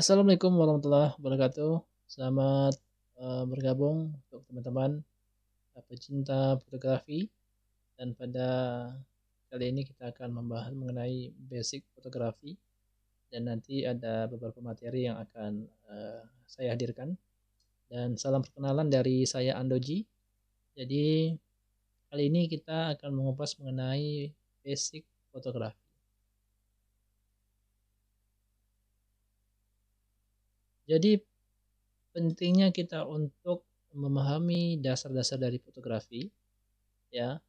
Assalamualaikum warahmatullahi wabarakatuh. Selamat, bergabung untuk teman-teman, pecinta fotografi dan pada kali ini kita akan membahas mengenai basic fotografi dan nanti ada beberapa materi yang akan, saya hadirkan dan salam perkenalan dari saya Andoji. Jadi kali ini kita akan mengupas mengenai basic fotografi. Jadi pentingnya kita untuk memahami dasar-dasar dari fotografi ya,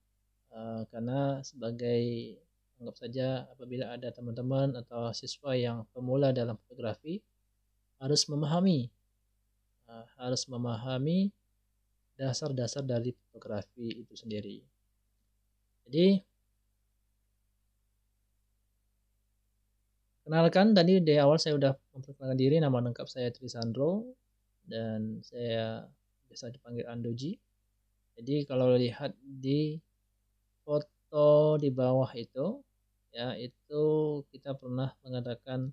karena sebagai anggap saja apabila ada teman-teman atau siswa yang pemula dalam fotografi harus memahami, dasar-dasar dari fotografi itu sendiri. Jadi kenalkan tadi di awal saya sudah memperkenalkan diri, nama lengkap saya Trisandro dan saya biasa dipanggil Andoji. Jadi kalau lihat di foto di bawah itu, ya itu kita pernah mengadakan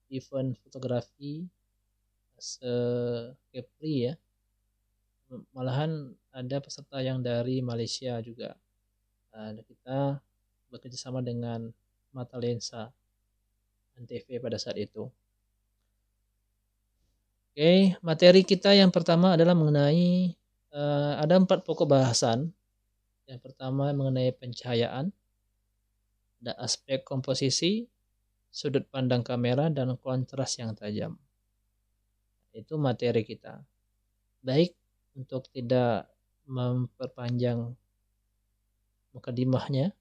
event fotografi se-Kepri ya. Malahan ada peserta yang dari Malaysia juga. Kita bekerja sama dengan Mata Lensa Antv pada saat itu. Oke, materi kita yang pertama adalah mengenai ada 4 pokok bahasan. Yang pertama mengenai pencahayaan, ada aspek komposisi, sudut pandang kamera, dan kontras yang tajam. Itu materi kita. Baik, untuk tidak memperpanjang mukadimahnya,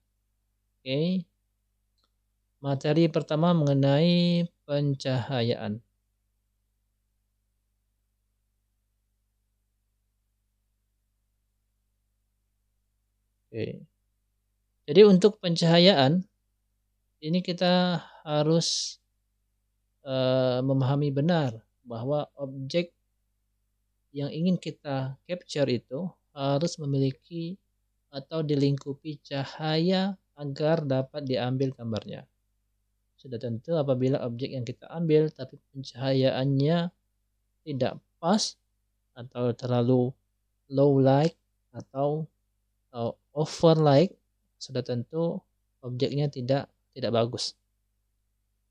oke. Materi pertama mengenai pencahayaan. Oke. Jadi untuk pencahayaan ini kita harus memahami benar bahwa objek yang ingin kita capture itu harus memiliki atau dilingkupi cahaya agar dapat diambil gambarnya. Sudah tentu apabila objek yang kita ambil tapi pencahayaannya tidak pas atau terlalu low light atau over light, sudah tentu objeknya tidak bagus.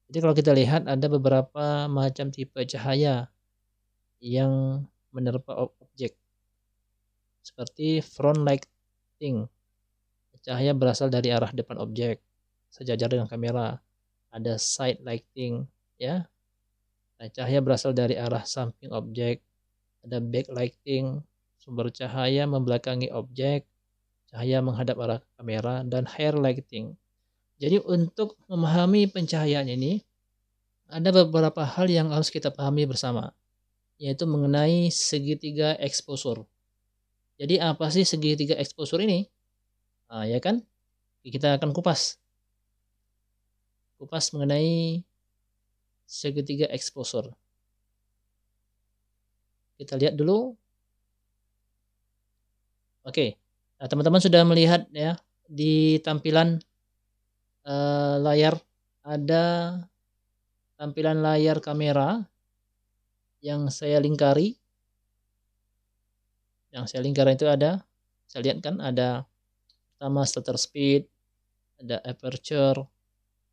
Jadi kalau kita lihat ada beberapa macam tipe cahaya yang menerpa objek. Seperti front lighting. Cahaya berasal dari arah depan objek, sejajar dengan kamera. Ada side lighting, ya. Nah, cahaya berasal dari arah samping objek. Ada backlighting, sumber cahaya membelakangi objek, cahaya menghadap arah kamera, dan hair lighting. Jadi untuk memahami pencahayaan ini, ada beberapa hal yang harus kita pahami bersama, yaitu mengenai segitiga exposure. Jadi apa sih segitiga exposure ini? Ya kan? Kita akan kupas mengenai segitiga exposure. Kita lihat dulu. Oke, nah, teman-teman sudah melihat ya di tampilan layar, ada tampilan layar kamera yang saya lingkari. Yang saya lingkari itu ada, saya lihat kan ada pertama shutter speed, ada aperture,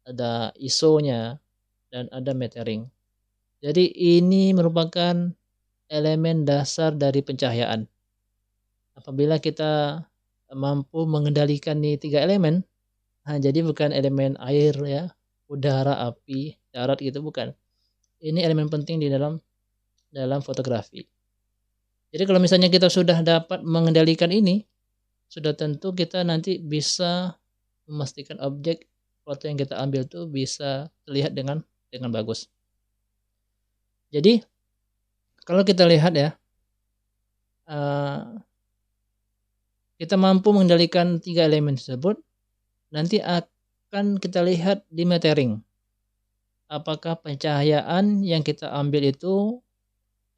ada ISO-nya, dan ada metering. Jadi ini merupakan elemen dasar dari pencahayaan. Apabila kita mampu mengendalikan nih 3 elemen, jadi bukan elemen air ya, udara, api, darat gitu, bukan. Ini elemen penting di dalam fotografi. Jadi kalau misalnya kita sudah dapat mengendalikan ini, sudah tentu kita nanti bisa memastikan objek foto yang kita ambil itu bisa terlihat dengan bagus. Jadi kalau kita lihat ya, kita mampu mengendalikan 3 elemen tersebut, nanti akan kita lihat di metering. Apakah pencahayaan yang kita ambil itu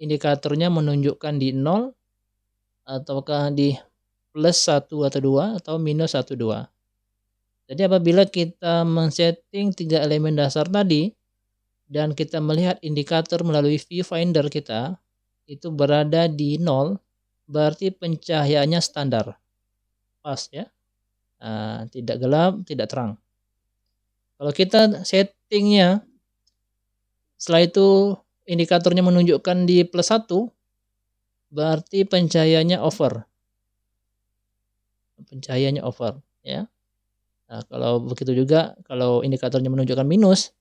indikatornya menunjukkan di 0 ataukah di plus 1 atau 2 atau minus 1, 2. Jadi apabila kita men-setting 3 elemen dasar tadi, dan kita melihat indikator melalui viewfinder kita itu berada di 0, berarti pencahayaannya standar, pas ya, tidak gelap, tidak terang. Kalau kita settingnya, setelah itu indikatornya menunjukkan di +1, berarti pencahayaannya over. Pencahayaannya over ya. Nah, kalau begitu juga kalau indikatornya menunjukkan minus,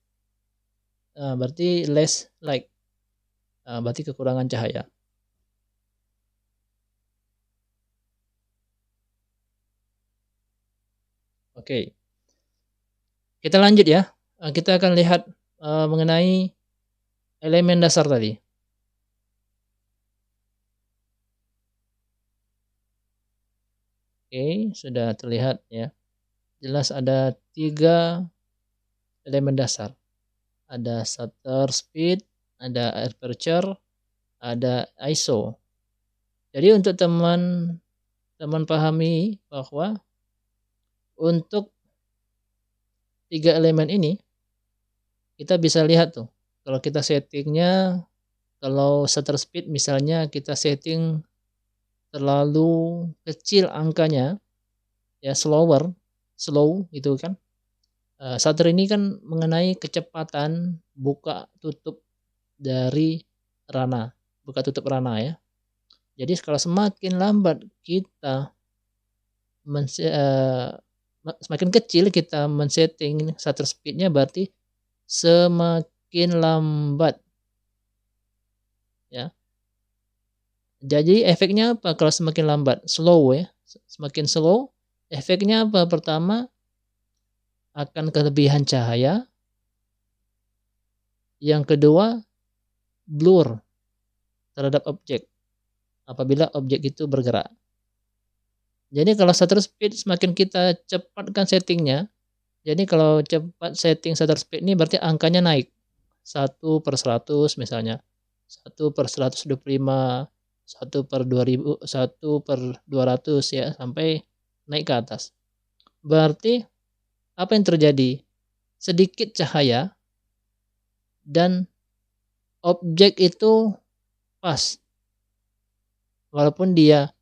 berarti less light, berarti kekurangan cahaya. Oke. Kita lanjut ya. Kita akan lihat mengenai elemen dasar tadi. Oke, sudah terlihat ya. Jelas ada 3 elemen dasar. Ada shutter speed, ada aperture, ada ISO. Jadi untuk teman pahami bahwa untuk 3 elemen ini kita bisa lihat tuh. Kalau kita settingnya, kalau shutter speed misalnya kita setting terlalu kecil angkanya, ya slow gitu kan. Shutter ini kan mengenai kecepatan buka tutup dari rana, buka tutup rana ya. Jadi kalau semakin lambat kita semakin kecil kita men-setting shutter speed-nya, berarti semakin lambat ya. Jadi efeknya apa kalau semakin lambat? Slow ya. Semakin slow, efeknya apa? Pertama, akan kelebihan cahaya. Yang kedua, blur terhadap objek apabila objek itu bergerak. Jadi kalau shutter speed semakin kita cepatkan settingnya, jadi kalau cepat setting shutter speed ini berarti angkanya naik. 1/100 misalnya, 1/125, 1/2000, 1/200 ya, sampai naik ke atas. Berarti apa yang terjadi? Sedikit cahaya dan objek itu pas. Walaupun dia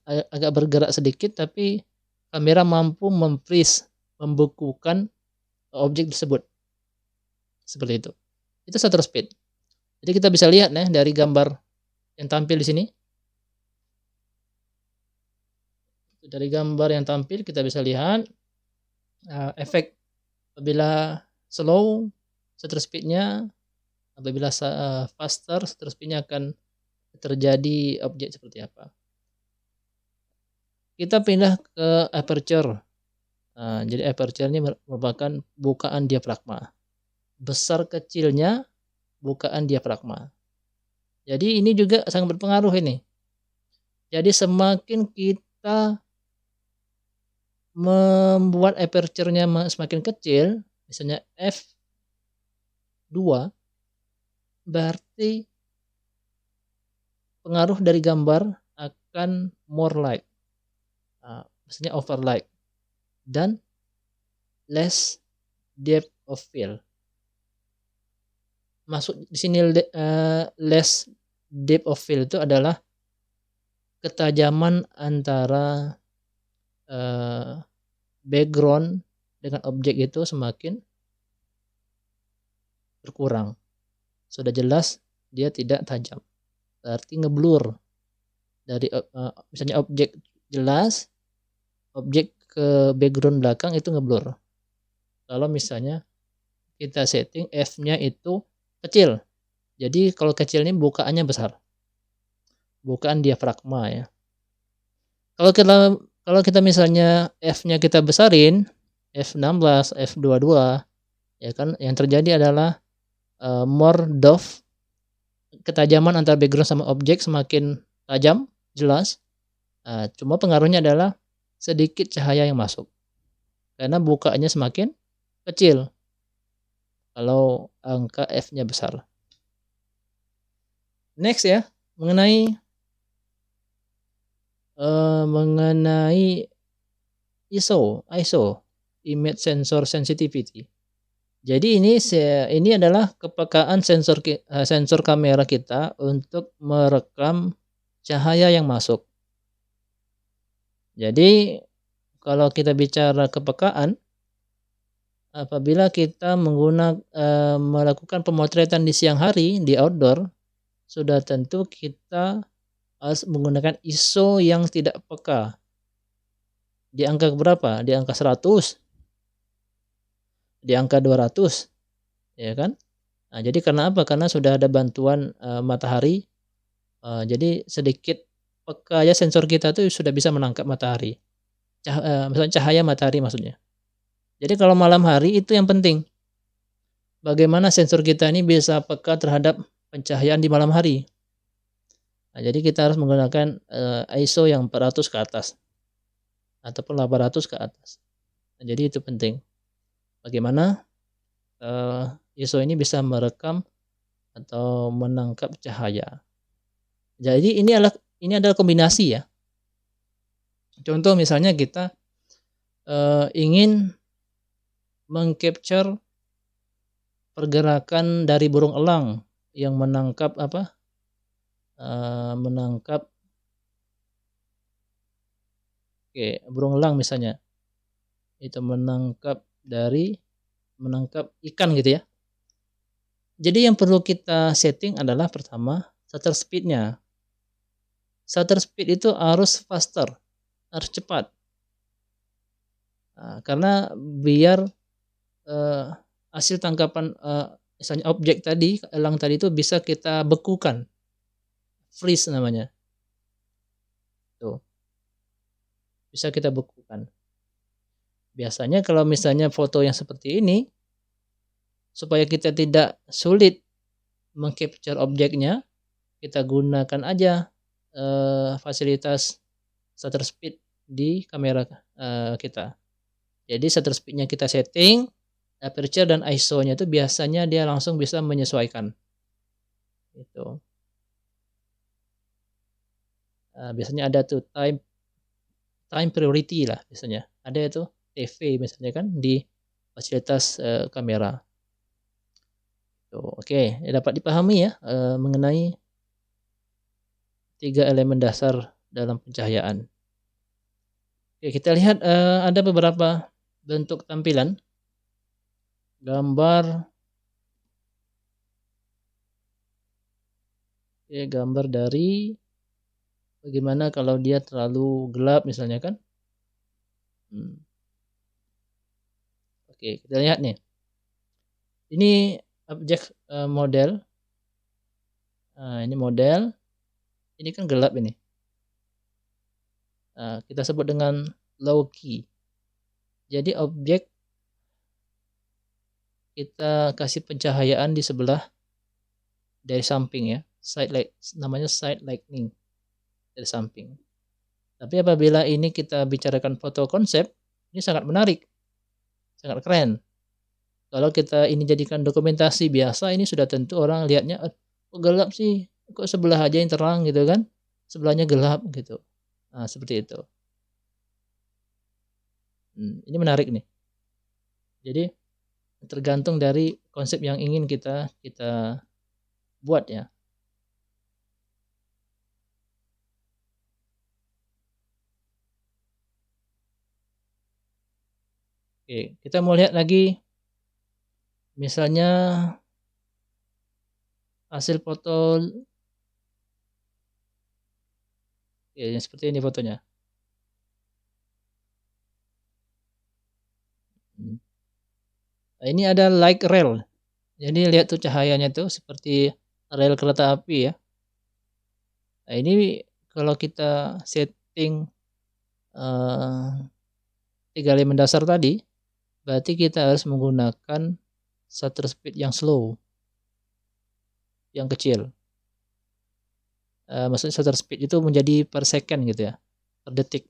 agak bergerak sedikit, tapi kamera mampu memfreeze, membekukan objek tersebut. Seperti itu. Itu shutter speed. Jadi kita bisa lihat nih dari gambar yang tampil di sini. Dari gambar yang tampil kita bisa lihat efek apabila slow shutter speed-nya, apabila faster shutter speed-nya akan terjadi objek seperti apa. Kita pindah ke aperture. Jadi aperture ini merupakan bukaan diafragma. Besar kecilnya bukaan diafragma. Jadi ini juga sangat berpengaruh ini. Jadi semakin kita membuat aperture-nya semakin kecil, misalnya f2, berarti pengaruh dari gambar akan more light, maksudnya over light, dan less depth of field. Masuk di sini less depth of field itu adalah ketajaman antara background dengan objek itu semakin berkurang. Sudah jelas dia tidak tajam. Berarti ngeblur. Dari misalnya objek jelas, objek ke background belakang itu ngeblur. Kalau misalnya kita setting F-nya itu kecil. Jadi kalau kecil ini bukaannya besar. Bukaan diafragma ya. Kalau kita misalnya F-nya kita besarin, F16, F22, ya kan, yang terjadi adalah more depth, ketajaman antara background sama objek semakin tajam, jelas. Cuma pengaruhnya adalah sedikit cahaya yang masuk. Karena bukaannya semakin kecil kalau angka F-nya besar. Next ya, mengenai ISO, Image Sensor Sensitivity. Jadi ini adalah kepekaan sensor kamera kita untuk merekam cahaya yang masuk. Jadi kalau kita bicara kepekaan, apabila kita melakukan pemotretan di siang hari di outdoor, sudah tentu kita harus menggunakan ISO yang tidak peka. Di angka berapa? Di angka 100, di angka 200, ya kan? Nah, jadi karena apa? Karena sudah ada bantuan, matahari, jadi sedikit peka ya sensor kita tuh sudah bisa menangkap matahari. Misalnya cahaya matahari maksudnya. Jadi kalau malam hari itu yang penting, bagaimana sensor kita ini bisa peka terhadap pencahayaan di malam hari. Nah, jadi kita harus menggunakan, ISO yang 400 ke atas, ataupun 800 ke atas. Nah, jadi itu penting. Bagaimana, ISO ini bisa merekam atau menangkap cahaya. Jadi ini adalah kombinasi ya. Contoh misalnya kita, ingin meng-capture pergerakan dari burung elang yang menangkap menangkap burung elang misalnya, itu menangkap ikan gitu ya. Jadi yang perlu kita setting adalah pertama shutter speed-nya. Shutter speed itu harus faster, harus cepat. Karena biar, hasil tangkapan, misalnya objek tadi, elang tadi itu bisa kita bekukan, freeze namanya, tuh, bisa kita bekukan. Biasanya kalau misalnya foto yang seperti ini, supaya kita tidak sulit meng-capture objeknya, kita gunakan aja, fasilitas shutter speed di kamera, kita. Jadi shutter speed-nya kita setting, aperture dan ISO-nya itu biasanya dia langsung bisa menyesuaikan, gitu. Biasanya ada tuh time priority lah biasanya, ada itu TV misalnya kan di fasilitas, kamera. Tuh, oke, ya dapat dipahami ya, mengenai 3 elemen dasar dalam pencahayaan. Oke, kita lihat, ada beberapa bentuk tampilan gambar gambar dari bagaimana kalau dia terlalu gelap misalnya kan. Oke, kita lihat nih. Ini objek, model. Ini model, ini kan gelap ini. Kita sebut dengan low key. Jadi objek kita kasih pencahayaan di sebelah dari samping ya, namanya side lighting dari samping. Tapi apabila ini kita bicarakan foto konsep, ini sangat menarik, sangat keren. Kalau kita ini jadikan dokumentasi biasa, ini sudah tentu orang lihatnya, kok gelap sih, kok sebelah aja yang terang gitu kan, sebelahnya gelap gitu. Nah, seperti itu. Ini menarik nih. Jadi tergantung dari konsep yang ingin kita buat ya. Oke, kita mau lihat lagi misalnya hasil foto yang seperti ini fotonya. Nah, ini ada light rail. Jadi lihat tuh cahayanya tuh seperti rel kereta api ya. Nah, ini kalau kita setting 3 elemen dasar tadi, berarti kita harus menggunakan shutter speed yang slow, yang kecil. Maksudnya shutter speed itu menjadi per second gitu ya, per detik.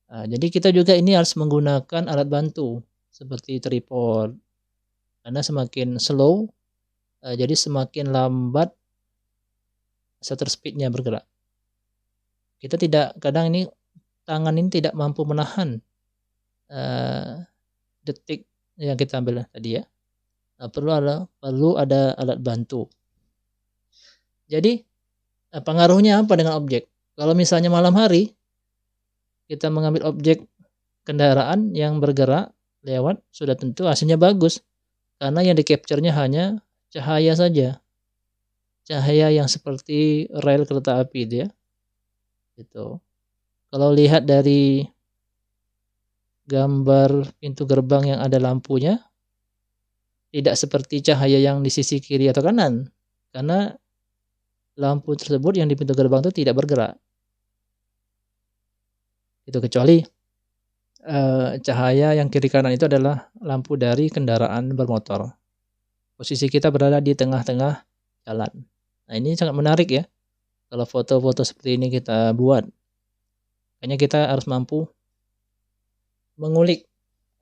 Jadi kita juga ini harus menggunakan alat bantu seperti tripod, karena semakin slow, jadi semakin lambat shutter speed-nya bergerak. Kita kadang ini tangan ini tidak mampu menahan detik yang kita ambil tadi ya. Nah, perlu ada alat bantu. Jadi pengaruhnya apa dengan objek? Kalau misalnya malam hari kita mengambil objek kendaraan yang bergerak lewat, sudah tentu hasilnya bagus karena yang di-capture-nya hanya cahaya saja. Cahaya yang seperti rel kereta api itu ya, gitu. Kalau lihat dari gambar pintu gerbang yang ada lampunya, tidak seperti cahaya yang di sisi kiri atau kanan, karena lampu tersebut yang di pintu gerbang itu tidak bergerak. Itu kecuali cahaya yang kiri kanan itu adalah lampu dari kendaraan bermotor. Posisi kita berada di tengah-tengah jalan. Nah, ini sangat menarik ya. Kalau foto-foto seperti ini kita buat, kayaknya kita harus mampu mengulik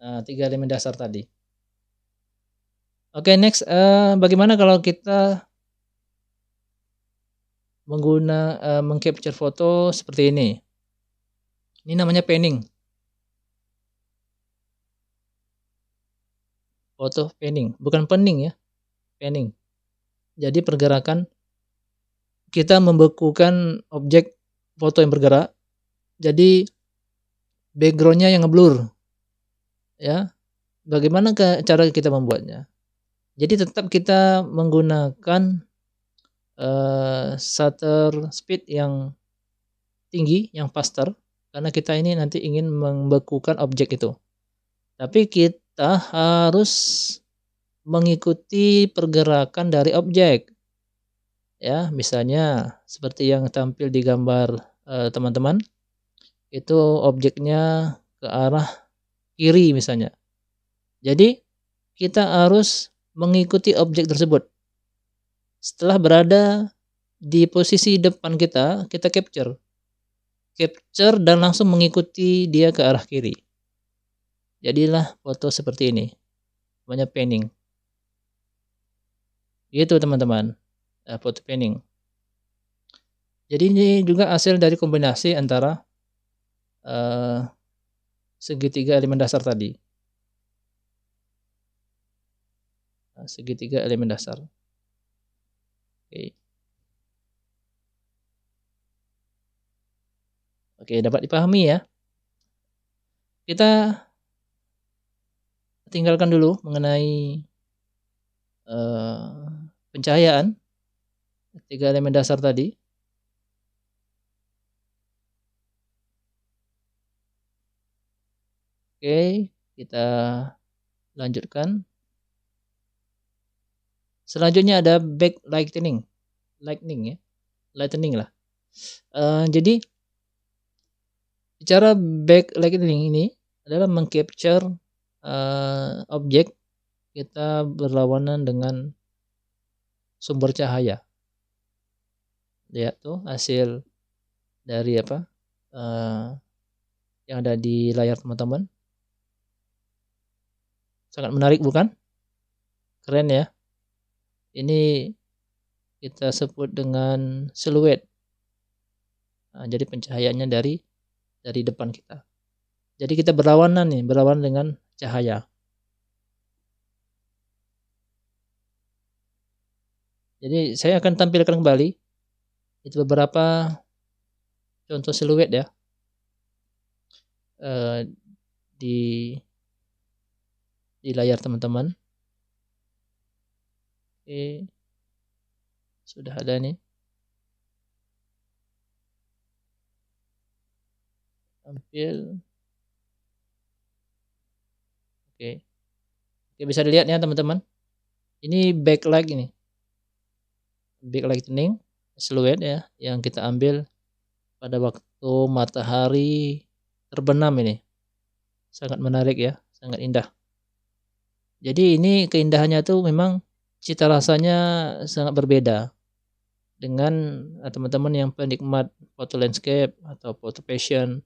3 elemen dasar tadi. Oke, next, bagaimana kalau kita meng-capture foto seperti ini? Ini namanya panning. Foto panning, bukan pening ya, panning. Jadi pergerakan kita membekukan objek foto yang bergerak, jadi background-nya yang ngeblur, ya. Bagaimana cara kita membuatnya? Jadi tetap kita menggunakan shutter speed yang tinggi, yang faster, karena kita ini nanti ingin membekukan objek itu. Tapi kita harus mengikuti pergerakan dari objek. Ya, misalnya seperti yang tampil di gambar teman-teman, itu objeknya ke arah kiri misalnya. Jadi kita harus mengikuti objek tersebut. Setelah berada di posisi depan kita capture dan langsung mengikuti dia ke arah kiri. Jadilah foto seperti ini, namanya panning. Gitu teman-teman, foto panning. Jadi ini juga hasil dari kombinasi antara segitiga elemen dasar tadi. Segitiga elemen dasar. Oke, dapat dipahami ya. Kita tinggalkan dulu mengenai pencahayaan 3 elemen dasar tadi. Oke, kita lanjutkan. Selanjutnya ada backlightning ya, lightning lah. Jadi cara backlightning ini adalah meng-capture objek kita berlawanan dengan sumber cahaya. Lihat tuh hasil dari apa yang ada di layar teman-teman. Sangat menarik bukan? Keren ya. Ini kita sebut dengan siluet. Nah, jadi pencahayaannya dari depan kita. Jadi kita berlawanan dengan cahaya. Jadi saya akan tampilkan kembali itu beberapa contoh siluet ya di layar teman-teman. Oke, sudah ada nih. Tampil. Oke, bisa dilihat ya teman-teman. Ini backlightning siluet ya yang kita ambil pada waktu matahari terbenam ini. Sangat menarik ya, sangat indah. Jadi ini keindahannya tuh memang cita rasanya sangat berbeda dengan teman-teman yang penikmat foto landscape atau foto fashion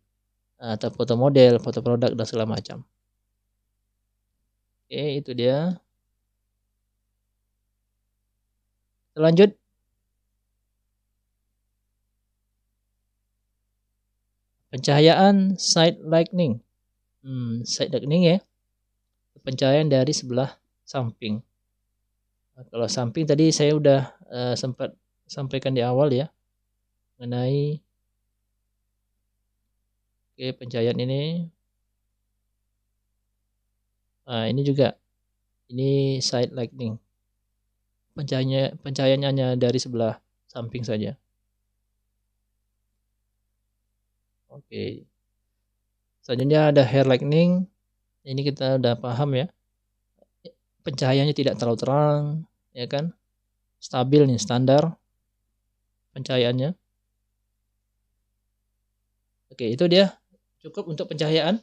atau foto model, foto produk dan segala macam. Oke, itu dia. Lanjut. Pencahayaan side lightning. Side lightning ya. Pencahayaan dari sebelah samping. Kalau samping tadi saya udah sempat sampaikan di awal ya, mengenai pencahayaan ini. Ini juga, ini side lighting. Pencahayaannya hanya dari sebelah samping saja. Oke. Selanjutnya ada hair lightning. Ini kita udah paham ya. Pencahayaannya tidak terlalu terang, ya kan? Stabil nih, standar pencahayaannya. Oke, itu dia cukup untuk pencahayaan.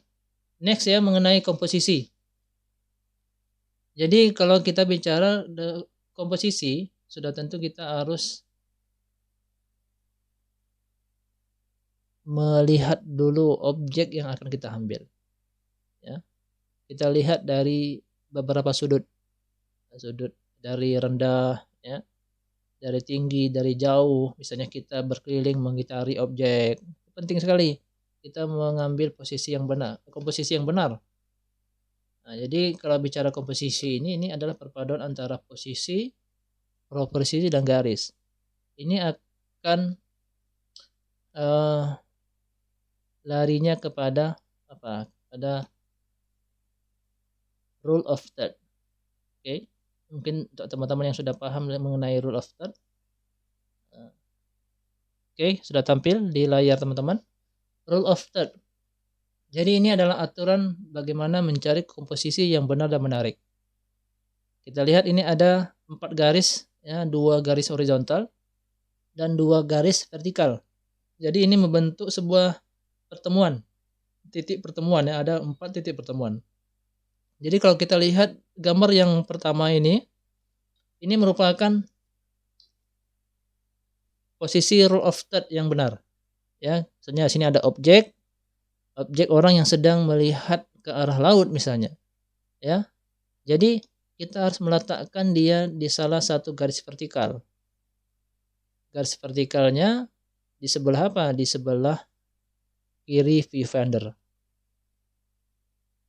Next ya, mengenai komposisi. Jadi kalau kita bicara komposisi, sudah tentu kita harus melihat dulu objek yang akan kita ambil. Ya. Kita lihat dari beberapa sudut dari rendah, ya, dari tinggi, dari jauh. Misalnya kita berkeliling mengitari objek. Penting sekali kita mengambil posisi yang benar, komposisi yang benar. Nah, jadi kalau bicara komposisi ini adalah perpaduan antara posisi, proporsi dan garis. Ini akan larinya kepada apa? Pada rule of third. Oke. Mungkin untuk teman-teman yang sudah paham mengenai rule of third. Oke, sudah tampil di layar teman-teman. Rule of third. Jadi ini adalah aturan bagaimana mencari komposisi yang benar dan menarik. Kita lihat ini ada 4 garis, ya, 2 garis horizontal dan 2 garis vertikal. Jadi ini membentuk sebuah pertemuan, titik pertemuan, ya, ada 4 titik pertemuan. Jadi kalau kita lihat gambar yang pertama ini merupakan posisi rule of third yang benar. Ya, misalnya sini ada objek orang yang sedang melihat ke arah laut misalnya. Ya. Jadi kita harus meletakkan dia di salah satu garis vertikal. Garis vertikalnya di sebelah apa? Di sebelah kiri viewfinder.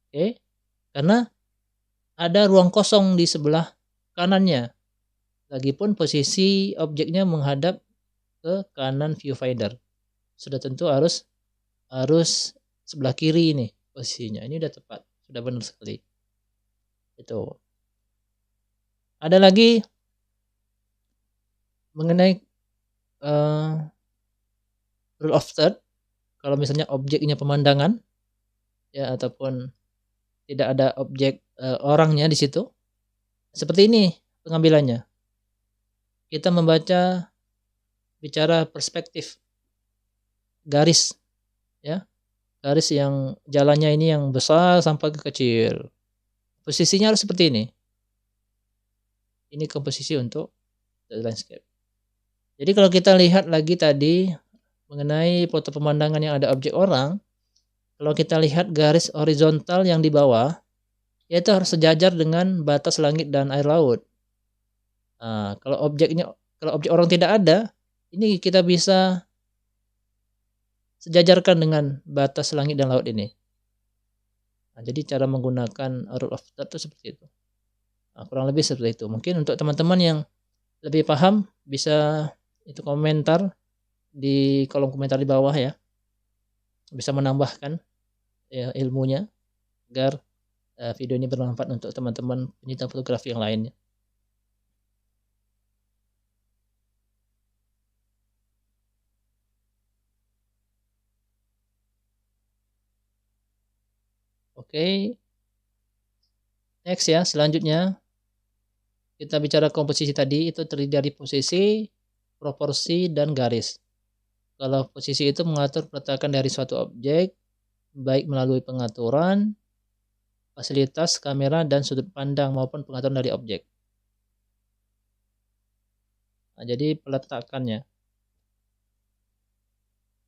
Oke. Karena ada ruang kosong di sebelah kanannya. Lagipun posisi objeknya menghadap ke kanan viewfinder. Sudah tentu harus sebelah kiri ini posisinya. Ini udah tepat, sudah benar sekali. Itu. Ada lagi mengenai rule of third. Kalau misalnya objeknya pemandangan, ya, ataupun tidak ada objek orangnya di situ, seperti ini pengambilannya. Kita bicara perspektif garis, ya, garis yang jalannya ini yang besar sampai ke kecil. Posisinya harus seperti ini. Ini komposisi untuk landscape. Jadi kalau kita lihat lagi tadi mengenai foto pemandangan yang ada objek orang, kalau kita lihat garis horizontal yang di bawah, yaitu harus sejajar dengan batas langit dan air laut. Nah, kalau objek orang tidak ada, ini kita bisa sejajarkan dengan batas langit dan laut ini. Nah, jadi cara menggunakan rule of third itu seperti itu. Nah, kurang lebih seperti itu. Mungkin untuk teman-teman yang lebih paham bisa itu komentar di kolom komentar di bawah ya. Bisa menambahkan ya, ilmunya agar video ini bermanfaat untuk teman-teman pencinta fotografi yang lainnya. Oke. Next ya, selanjutnya kita bicara komposisi tadi itu terdiri dari posisi, proporsi, dan garis. Kalau posisi itu mengatur peletakan dari suatu objek, baik melalui pengaturan, fasilitas, kamera, dan sudut pandang maupun pengaturan dari objek. Nah, jadi peletakannya.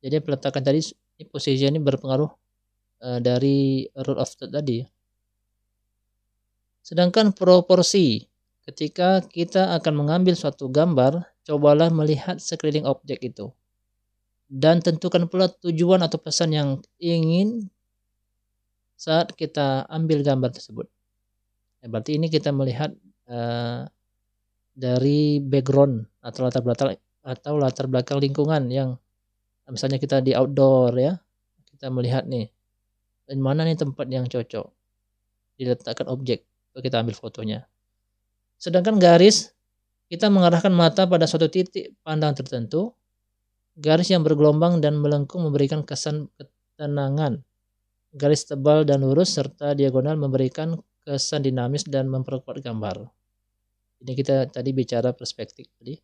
Jadi peletakan tadi, posisi ini berpengaruh dari rule of third tadi. Sedangkan proporsi, ketika kita akan mengambil suatu gambar, cobalah melihat sekeliling objek itu. Dan tentukan pula tujuan atau pesan yang ingin saat kita ambil gambar tersebut. Berarti ini kita melihat dari background atau latar belakang lingkungan yang misalnya kita di outdoor ya, kita melihat nih, mana nih tempat yang cocok diletakkan objek untuk kita ambil fotonya. Sedangkan garis, kita mengarahkan mata pada suatu titik pandang tertentu. Garis yang bergelombang dan melengkung memberikan kesan ketenangan. Garis tebal dan lurus serta diagonal memberikan kesan dinamis dan memperkuat gambar. Ini kita tadi bicara perspektif tadi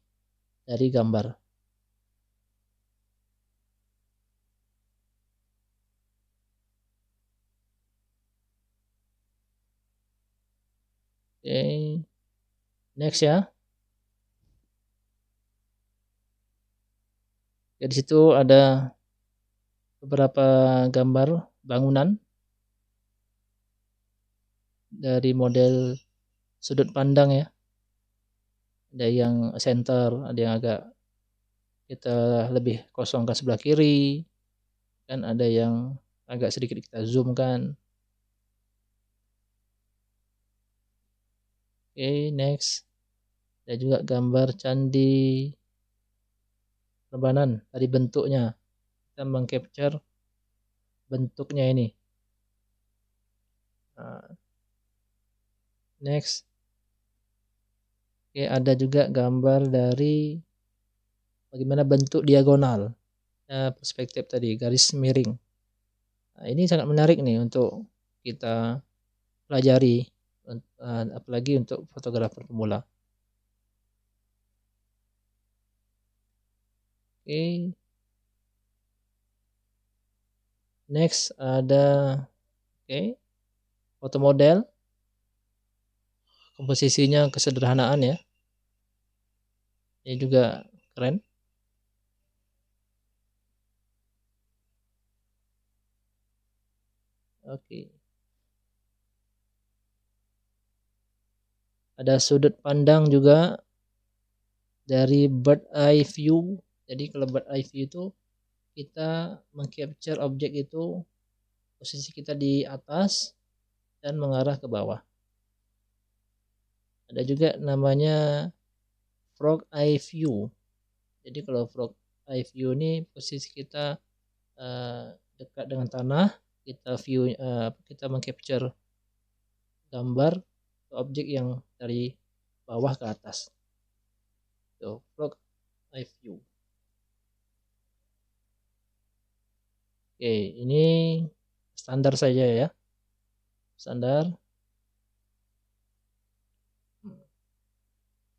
dari gambar. Oke, next ya. Di situ ada beberapa gambar bangunan dari model sudut pandang ya. Ada yang center, ada yang agak kita lebih kosongkan sebelah kiri, kan ada yang agak sedikit kita zoom kan. Oke, next. Ada juga gambar candi Prambanan dari bentuknya. Kita mengcapture bentuknya ini. Nah, next. Oke, ada juga gambar dari bagaimana bentuk diagonal. Perspektif tadi, garis miring. Nah, ini sangat menarik nih untuk kita pelajari, apalagi untuk fotografer pemula. Oke. Next ada foto model. Komposisinya kesederhanaan ya. Ini juga keren. Oke. Ada sudut pandang juga dari bird eye view. Jadi kalau bird eye view itu kita mengcapture objek itu posisi kita di atas dan mengarah ke bawah. Ada juga namanya frog eye view. Jadi kalau frog eye view ini posisi kita dekat dengan tanah, kita mengcapture gambar objek yang dari bawah ke atas. Itu frog eye view. Oke, ini standar saja ya. Standar.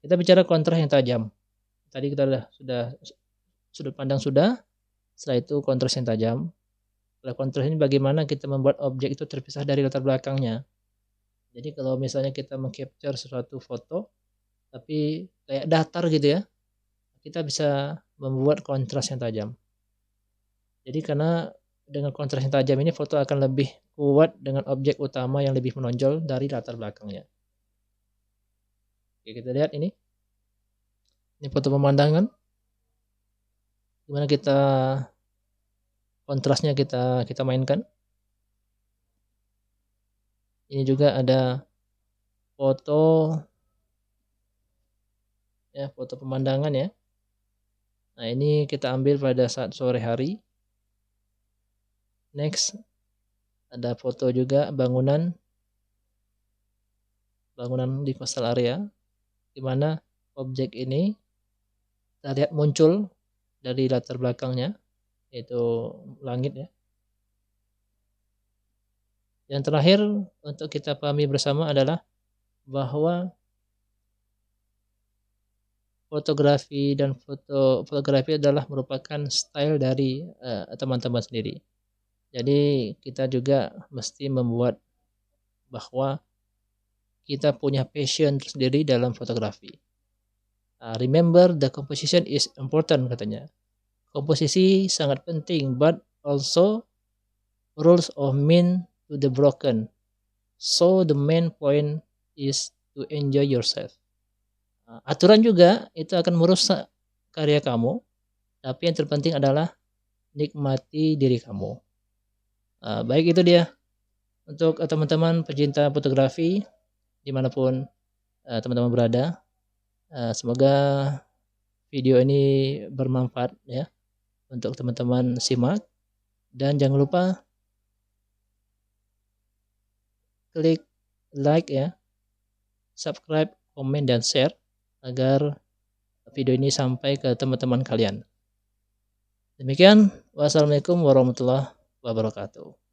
Kita bicara kontras yang tajam. Tadi kita sudah sudut pandang sudah. Setelah itu kontras yang tajam. Setelah kontras ini bagaimana kita membuat objek itu terpisah dari latar belakangnya. Jadi kalau misalnya kita mengcapture suatu foto tapi kayak datar gitu ya, kita bisa membuat kontras yang tajam. Jadi karena dengan kontras yang tajam ini foto akan lebih kuat dengan objek utama yang lebih menonjol dari latar belakangnya. Oke, kita lihat ini. Ini foto pemandangan. Gimana kita kontrasnya kita mainkan. Ini juga ada foto ya, foto pemandangan ya. Nah, ini kita ambil pada saat sore hari. Next, ada foto juga bangunan di coastal area, di mana objek ini kita lihat muncul dari latar belakangnya, yaitu langit ya. Yang terakhir untuk kita pahami bersama adalah bahwa fotografi adalah merupakan style dari teman-teman sendiri. Jadi kita juga mesti membuat bahwa kita punya passion tersendiri dalam fotografi. Remember the composition is important katanya. Komposisi sangat penting, but also rules of mean to the broken. So the main point is to enjoy yourself. Aturan juga itu akan merusak karya kamu, tapi yang terpenting adalah nikmati diri kamu. Baik, itu dia untuk teman-teman pecinta fotografi dimanapun teman-teman berada. Semoga video ini bermanfaat ya untuk teman-teman simak, dan jangan lupa klik like ya, subscribe, komen, dan share agar video ini sampai ke teman-teman kalian. Demikian, wassalamualaikum warahmatullahi wabarakatuh.